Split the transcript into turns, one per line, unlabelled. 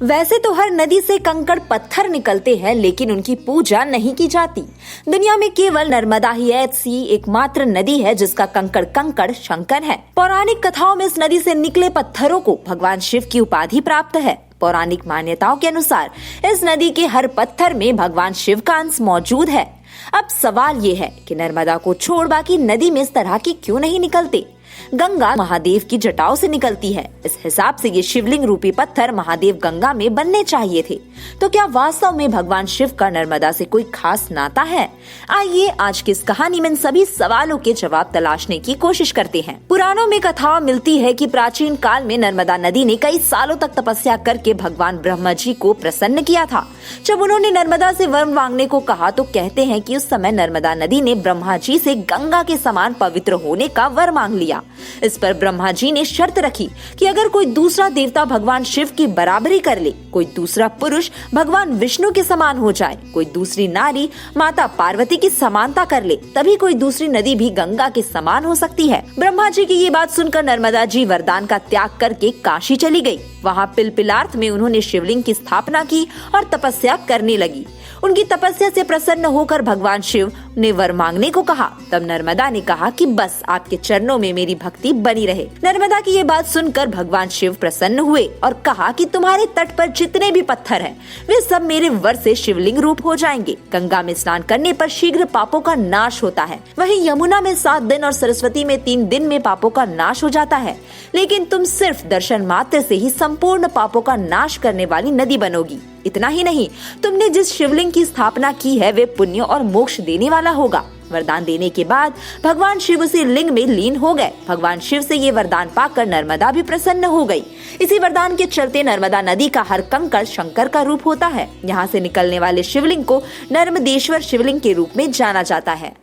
वैसे तो हर नदी से कंकड़ पत्थर निकलते हैं, लेकिन उनकी पूजा नहीं की जाती। दुनिया में केवल नर्मदा ही ऐसी एकमात्र नदी है जिसका कंकड़ शंकर है। पौराणिक कथाओं में इस नदी से निकले पत्थरों को भगवान शिव की उपाधि प्राप्त है। पौराणिक मान्यताओं के अनुसार इस नदी के हर पत्थर में भगवान शिव का अंश मौजूद है। अब सवाल ये है कि नर्मदा को छोड़ बाकी नदी में इस तरह की क्यों नहीं निकलते? गंगा महादेव की जटाओं से निकलती है। इस हिसाब से ये शिवलिंग रूपी पत्थर महादेव गंगा में बनने चाहिए थे। तो क्या वास्तव में भगवान शिव का नर्मदा से कोई खास नाता है? आइए आज की इस कहानी में इन सभी सवालों के जवाब तलाशने की कोशिश करते हैं। पुराणों में कथा मिलती है कि प्राचीन काल में नर्मदा नदी ने कई सालों तक तपस्या करके भगवान ब्रह्मा जी को प्रसन्न किया था। जब उन्होंने नर्मदा से वर मांगने को कहा तो कहते हैं कि उस समय नर्मदा नदी ने ब्रह्मा जी से गंगा के समान पवित्र होने का वर मांग लिया। इस पर ब्रह्मा जी ने शर्त रखी कि अगर कोई दूसरा देवता भगवान शिव की बराबरी कर ले, कोई दूसरा पुरुष भगवान विष्णु के समान हो जाए, कोई दूसरी नारी माता पार्वती की समानता कर ले, तभी कोई दूसरी नदी भी गंगा के समान हो सकती है। ब्रह्मा जी की ये बात सुनकर नर्मदा जी वरदान का त्याग करके काशी चली गई। वहाँ पिलपिलार्थ में उन्होंने शिवलिंग की स्थापना की और तपस्या करने लगी। उनकी तपस्या से प्रसन्न होकर भगवान शिव ने वर मांगने को कहा। तब नर्मदा ने कहा कि बस आपके चरणों में मेरी भक्ति बनी रहे। नर्मदा की ये बात सुनकर भगवान शिव प्रसन्न हुए और कहा कि तुम्हारे तट पर जितने भी पत्थर हैं, वे सब मेरे वर से शिवलिंग रूप हो जाएंगे। गंगा में स्नान करने पर शीघ्र पापों का नाश होता है। वहीं यमुना में 7 दिन और सरस्वती में 3 दिन में पापों का नाश हो जाता है। लेकिन तुम सिर्फ दर्शन मात्र से ही संपूर्ण पापों का नाश करने वाली नदी बनोगी। इतना ही नहीं, तुमने जिस शिवलिंग की स्थापना की है वे पुण्य और मोक्ष देने वाला होगा। वरदान देने के बाद भगवान शिव उसी लिंग में लीन हो गए। भगवान शिव से ये वरदान पाकर नर्मदा भी प्रसन्न हो गई। इसी वरदान के चलते नर्मदा नदी का हर कंकड़ शंकर का रूप होता है। यहाँ से निकलने वाले शिवलिंग को नर्मदेश्वर शिवलिंग के रूप में जाना जाता है।